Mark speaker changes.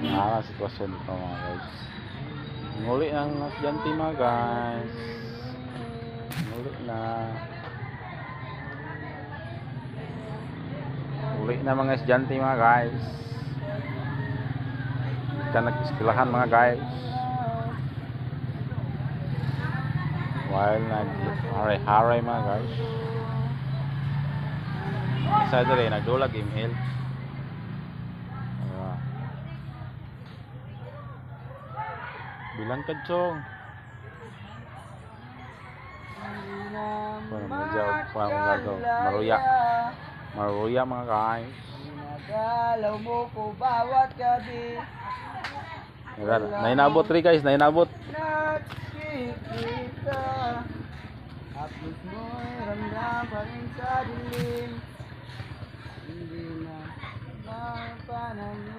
Speaker 1: Nara sitwasyon dito mga guys. Nguli ang estudyante mga guys. Nguli na. Uli na mga estudyante mga guys. Kita nag-eskwelahan mga guys. While nag-haray-haray mga guys. Isa dali nagdulag email. Bilang kacong. Maruya mga guys.
Speaker 2: Nagalaw mo ko bawat gabi.
Speaker 1: Nainabot rin guys, nainabot.
Speaker 2: Nakikita hapos mo'y ramdam pa rin sa dilim. Hindi na mapanangin.